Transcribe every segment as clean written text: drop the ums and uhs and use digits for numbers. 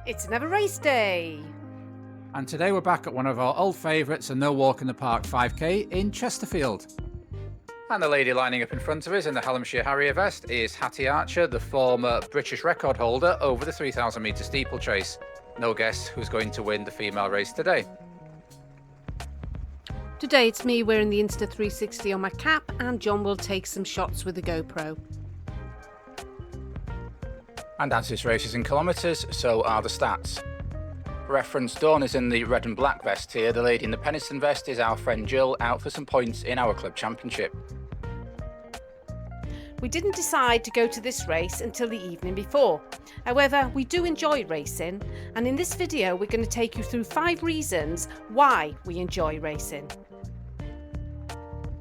It's another race day. And today we're back at one of our old favourites, a No Walk in the Park 5K in Chesterfield. And the lady lining up in front of us in the Hallamshire Harrier vest is Hattie Archer, the former British record holder over the 3,000 metre steeplechase. No guess who's going to win the female race today. Today it's me wearing the Insta360 on my cap, and John will take some shots with the GoPro. And as this race is in kilometres, so are the stats. For reference, Dawn is in the red and black vest here. The lady in the Penistone vest is our friend Jill, out for some points in our club championship. We didn't decide to go to this race until the evening before. However, we do enjoy racing, and in this video we're going to take you through 5 reasons why we enjoy racing.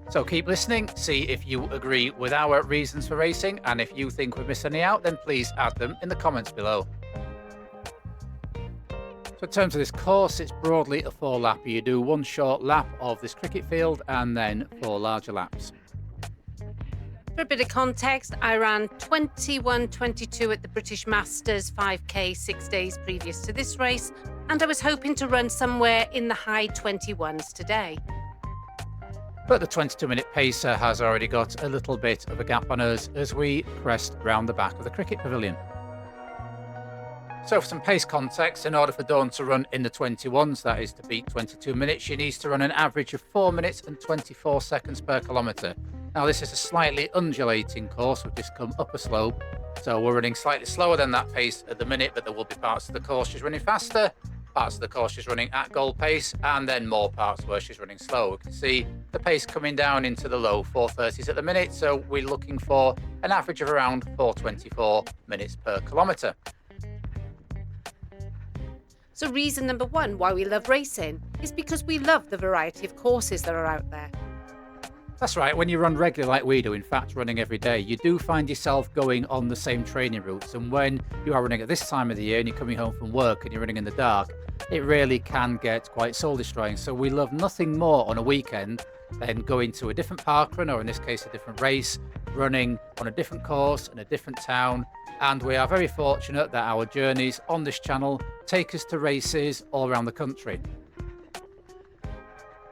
So keep listening, see if you agree with our reasons for racing, and if you think we've missed any out, then please add them in the comments below. So in terms of this course, it's broadly a 4-lapper. You do 1 short lap of this cricket field and then 4 larger laps. For a bit of context, I ran 21:22 at the British Masters 5K 6 days previous to this race, and I was hoping to run somewhere in the high 21s today. But the 22-minute pacer has already got a little bit of a gap on us as we crest round the back of the cricket pavilion. So for some pace context, in order for Dawn to run in the 21s, that is to beat 22 minutes, she needs to run an average of 4 minutes and 24 seconds per kilometre. Now this is a slightly undulating course, we've just come up a slope, so we're running slightly slower than that pace at the minute, but there will be parts of the course she's running faster, parts of the course she's running at goal pace, and then more parts where she's running slow. We can see the pace coming down into the low 430s at the minute, so we're looking for an average of around 424 minutes per kilometre. So reason number 1 why we love racing is because we love the variety of courses that are out there. That's right, when you run regularly like we do, in fact running every day, you do find yourself going on the same training routes, and when you are running at this time of the year and you're coming home from work and you're running in the dark, it really can get quite soul destroying. So we love nothing more on a weekend than going to a different parkrun, or in this case a different race, running on a different course in a different town, and we are very fortunate that our journeys on this channel take us to races all around the country.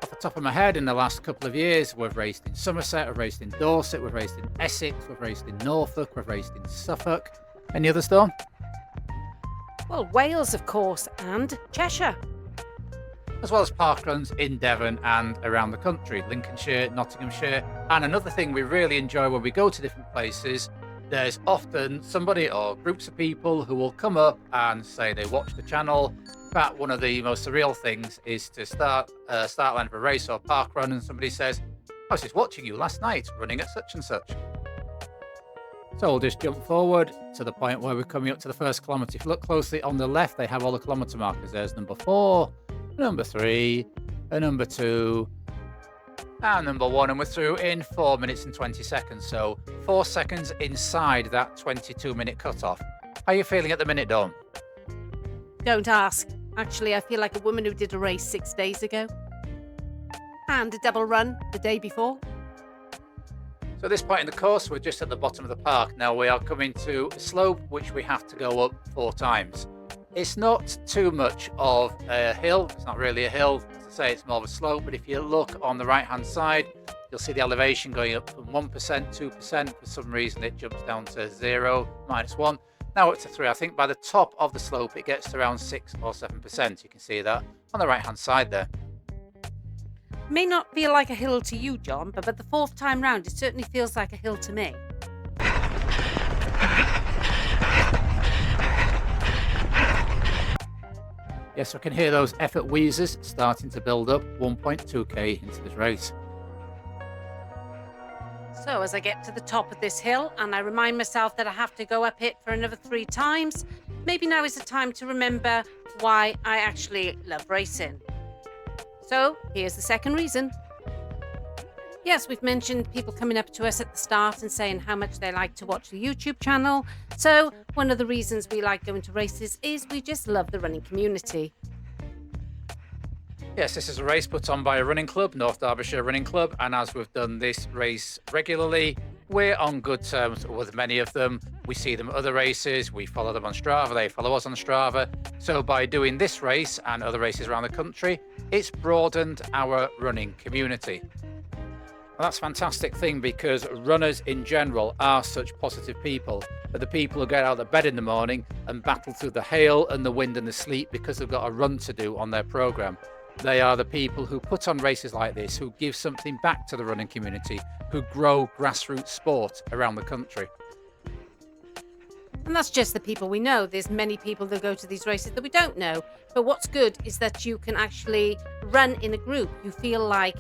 Off the top of my head, in the last couple of years, we've raced in Somerset, we've raced in Dorset, we've raced in Essex, we've raced in Norfolk, we've raced in Suffolk. Any others, Dawn? Well, Wales, of course, and Cheshire. As well as parkruns in Devon and around the country, Lincolnshire, Nottinghamshire. And another thing we really enjoy when we go to different places, there's often somebody or groups of people who will come up and say they watch the channel. In fact, one of the most surreal things is to start line of a race or park run, and somebody says, I was just watching you last night running at such and such. So we'll just jump forward to the point where we're coming up to the first kilometre. If you look closely on the left, they have all the kilometre markers. There's number 4, number 3, a number 2, and number 1, and we're through in 4 minutes and 20 seconds. So 4 seconds inside that 22-minute cutoff. How are you feeling at the minute, Dawn? Don't ask. Actually, I feel like a woman who did a race 6 days ago. And a double run the day before. So at this point in the course, we're just at the bottom of the park. Now we are coming to a slope which we have to go up 4 times. It's not too much of a hill. It's not really a hill. As I say, it's more of a slope. But if you look on the right-hand side, you'll see the elevation going up from 1%, 2%. For some reason, it jumps down to 0, -1. Now up to 3. I think by the top of the slope, it gets to around 6 or 7%. You can see that on the right-hand side there. May not feel like a hill to you, John, but the 4th time round, it certainly feels like a hill to me. Yes, I can hear those effort wheezes starting to build up 1.2k into this race. So as I get to the top of this hill and I remind myself that I have to go up it for another 3 times, maybe now is the time to remember why I actually love racing. So here's the second reason. Yes, we've mentioned people coming up to us at the start and saying how much they like to watch the YouTube channel. So one of the reasons we like going to races is we just love the running community. Yes, this is a race put on by a running club, North Derbyshire Running Club, and as we've done this race regularly, we're on good terms with many of them. We see them at other races, we follow them on Strava, they follow us on Strava. So by doing this race and other races around the country, it's broadened our running community. Well, that's a fantastic thing, because runners in general are such positive people. They're the people who get out of bed in the morning and battle through the hail and the wind and the sleet because they've got a run to do on their programme. They are the people who put on races like this, who give something back to the running community, who grow grassroots sport around the country. And that's just the people we know. There's many people that go to these races that we don't know. But what's good is that you can actually run in a group. You feel like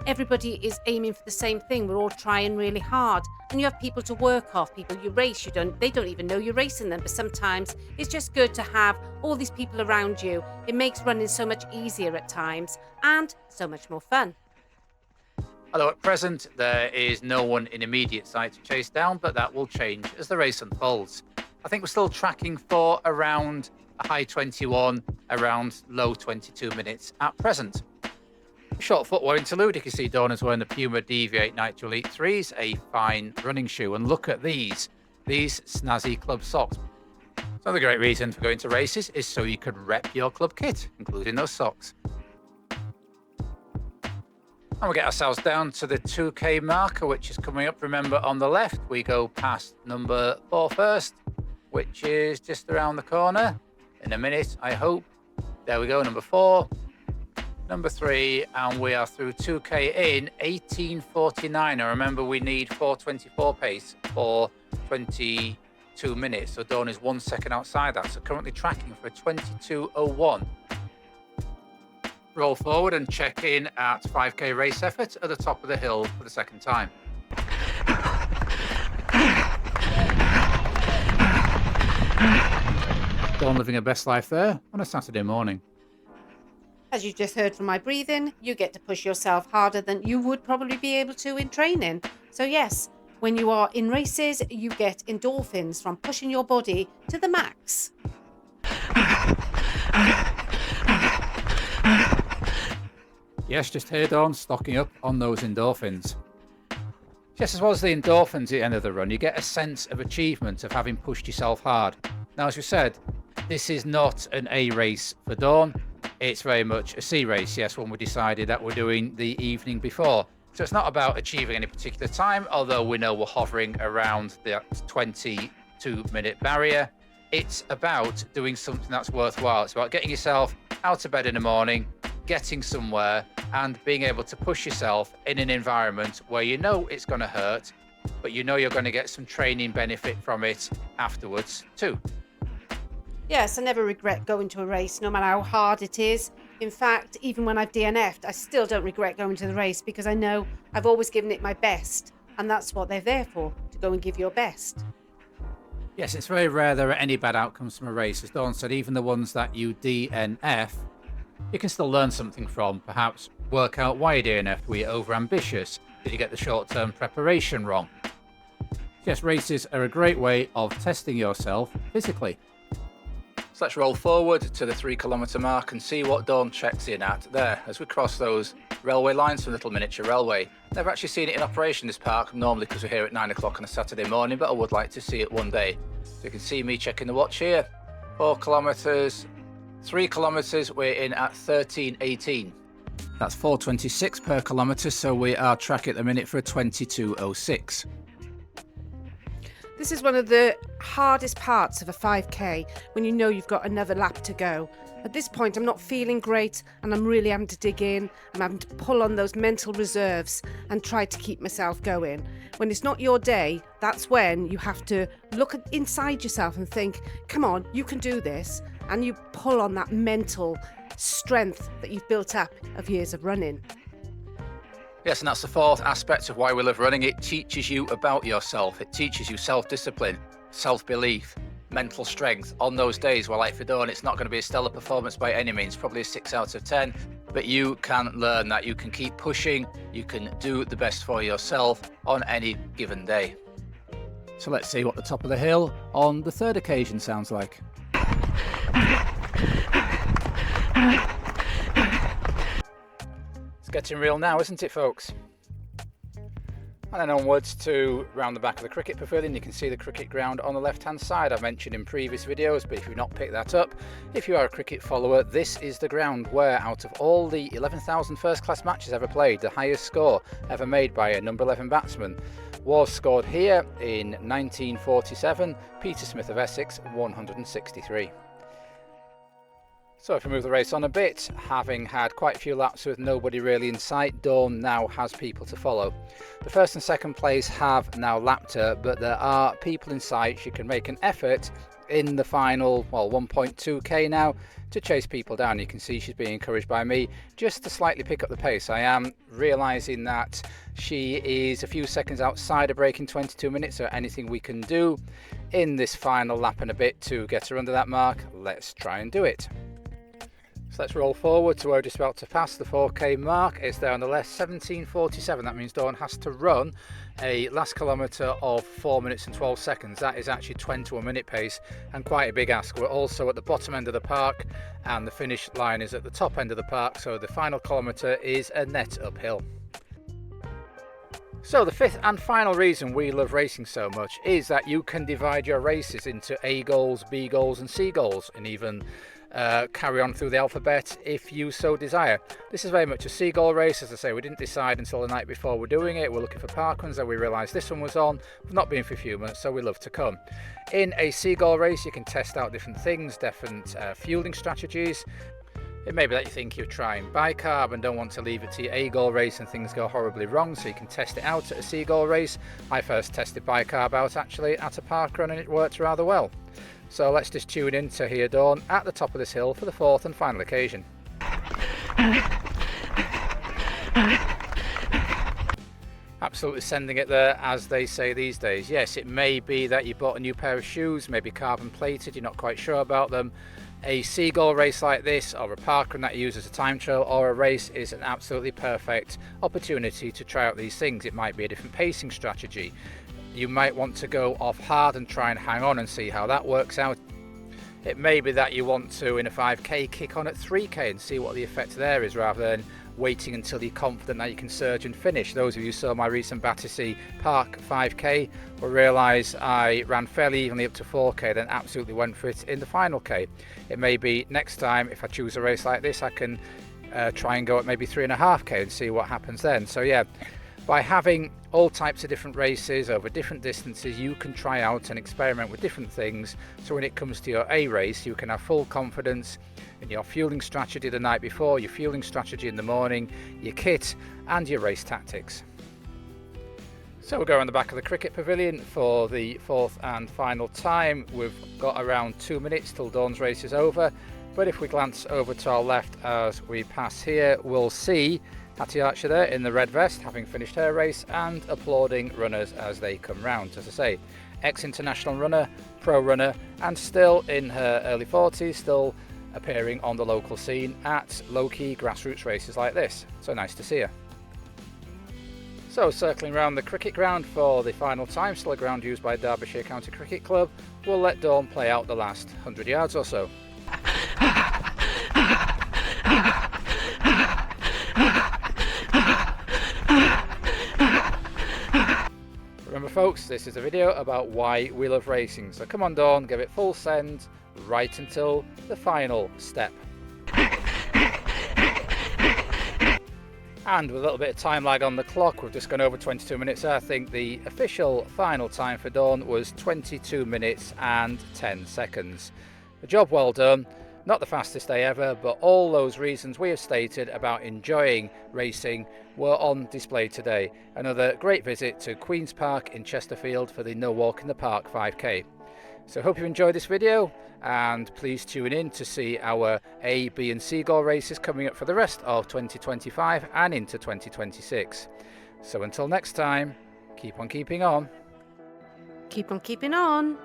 everybody is aiming for the same thing. We're all trying really hard. And you have people to work off, people you race. They don't even know you're racing them. But sometimes it's just good to have all these people around you. It makes running so much easier at times and so much more fun. Although at present there is no one in immediate sight to chase down, but that will change as the race unfolds. I think we're still tracking for around a high 21, around low 22 minutes at present. Short footwear interlude, you can see Dawn is wearing the Puma Deviate Nitro Elite 3s, a fine running shoe. And look at these snazzy club socks. So the great reason for going to races is so you could rep your club kit, including those socks. And we get ourselves down to the 2K marker, which is coming up. Remember, on the left, we go past number 4 first, which is just around the corner. In a minute, I hope. There we go, number 4, number 3, and we are through 2K in 18:49. And remember, we need 4:24 pace for 22 minutes. So Dawn is 1 second outside that. So currently tracking for a 22:01. Roll forward and check in at 5K race effort at the top of the hill for the second time. Dawn living her best life there on a Saturday morning. As you just heard from my breathing, you get to push yourself harder than you would probably be able to in training. So yes, when you are in races, you get endorphins from pushing your body to the max. Yes, just hear Dawn stocking up on those endorphins. Just as well as the endorphins at the end of the run, you get a sense of achievement of having pushed yourself hard. Now, as we said, this is not an A race for Dawn. It's very much a C race, yes, one we decided that we're doing the evening before. So it's not about achieving any particular time, although we know we're hovering around the 22-minute barrier. It's about doing something that's worthwhile. It's about getting yourself out of bed in the morning, getting somewhere, and being able to push yourself in an environment where you know it's going to hurt, but you know you're going to get some training benefit from it afterwards too. Yes, I never regret going to a race, no matter how hard it is. In fact, even when I've DNF'd, I still don't regret going to the race because I know I've always given it my best. And that's what they're there for, to go and give your best. Yes, it's very rare there are any bad outcomes from a race. As Dawn said, even the ones that you DNF, you can still learn something from. Perhaps work out why you DNF'd. Were you overambitious? Did you get the short-term preparation wrong? Yes, races are a great way of testing yourself physically. So let's roll forward to the 3-kilometre mark and see what Dawn checks in at there as we cross those railway lines from Little Miniature Railway. Never actually seen it in operation, this park, normally because we're here at 9 o'clock on a Saturday morning, but I would like to see it one day. So you can see me checking the watch here. 4 kilometres, 3 kilometres, we're in at 13:18. That's 4:26 per kilometre, so we are tracking at the minute for a 22:06. This is one of the hardest parts of a 5K, when you know you've got another lap to go. At this point, I'm not feeling great and I'm really having to dig in. I'm having to pull on those mental reserves and try to keep myself going. When it's not your day, that's when you have to look inside yourself and think, come on, you can do this. And you pull on that mental strength that you've built up of years of running. Yes, and that's the fourth aspect of why we love running. It teaches you about yourself. It teaches you self-discipline, self-belief, mental strength. On those days where, like for Dawn, it's not going to be a stellar performance by any means, probably a 6 out of 10, but you can learn that you can keep pushing, you can do the best for yourself on any given day. So let's see what the top of the hill on the third occasion sounds like. Getting real now, isn't it, folks? And then onwards to round the back of the cricket pavilion. You can see the cricket ground on the left hand side. I've mentioned in previous videos, but if you've not picked that up, if you are a cricket follower, this is the ground where, out of all the 11,000 first class matches ever played, the highest score ever made by a number 11 batsman was scored here in 1947. Peter Smith of Essex, 163. So if we move the race on a bit, having had quite a few laps with nobody really in sight, Dawn now has people to follow. The first and second place have now lapped her, but there are people in sight. She can make an effort in the final, well, 1.2k now, to chase people down. You can see she's being encouraged by me just to slightly pick up the pace. I am realising that she is a few seconds outside of breaking 22 minutes, so anything we can do in this final lap and a bit to get her under that mark, let's try and do it. So let's roll forward to where we're just about to pass the 4k mark. It's there on the left, 17:47. That means Dawn has to run a last kilometre of 4 minutes and 12 seconds. That is actually 21 minute pace and quite a big ask. We're also at the bottom end of the park and the finish line is at the top end of the park, so the final kilometre is a net uphill. So the fifth and final reason we love racing so much is that you can divide your races into A goals, B goals and C goals, and even carry on through the alphabet if you so desire. This is very much a seagull race. As I say, we didn't decide until the night before we're doing it. We're looking for parkruns, and we realised this one was on. We've not been for a few months, so we love to come. In a seagull race, you can test out different things, different fueling strategies. It may be that you think you're trying bicarb and don't want to leave it to your A-goal race and things go horribly wrong, so you can test it out at a seagull race. I first tested bicarb out actually at a parkrun and it worked rather well. So let's just tune in to hear Dawn at the top of this hill for the fourth and final occasion. Absolutely sending it there, as they say these days. Yes, it may be that you bought a new pair of shoes, maybe carbon plated, you're not quite sure about them. A seagull race like this, or a parkrun that you use as a time trial, or a race is an absolutely perfect opportunity to try out these things. It might be a different pacing strategy. You might want to go off hard and try and hang on and see how that works out. It may be that you want to, in a 5k, kick on at 3k and see what the effect there is, rather than waiting until you're confident that you can surge and finish. Those of you who saw my recent Battersea Park 5k will realise I ran fairly evenly up to 4k, then absolutely went for it in the final k. It may be next time, if I choose a race like this, I can try and go at maybe 3.5k and see what happens then. So yeah, by having all types of different races over different distances, you can try out and experiment with different things, so when it comes to your A race you can have full confidence in your fueling strategy the night before, your fueling strategy in the morning, your kit and your race tactics. So we'll go around the back of the cricket pavilion for the fourth and final time. We've got around 2 minutes till Dawn's race is over, but if we glance over to our left as we pass here, we'll see Hattie Archer there in the red vest, having finished her race and applauding runners as they come round. As I say, ex-international runner, pro runner, and still in her early 40s, still appearing on the local scene at low-key grassroots races like this. So nice to see her. So circling around the cricket ground for the final time, still a ground used by Derbyshire County Cricket Club, we'll let Dawn play out the last 100 yards or so. Remember folks, this is a video about why we love racing, so come on Dawn, give it full send, right until the final step. And with a little bit of time lag on the clock, we've just gone over 22 minutes. I think the official final time for Dawn was 22 minutes and 10 seconds. A job well done. Not the fastest day ever, but all those reasons we have stated about enjoying racing were on display today. Another great visit to Queen's Park in Chesterfield for the No Walk in the Park 5k. So I hope you enjoyed this video, and please tune in to see our A, B and C goal races coming up for the rest of 2025 and into 2026. So until next time, keep on keeping on. Keep on keeping on.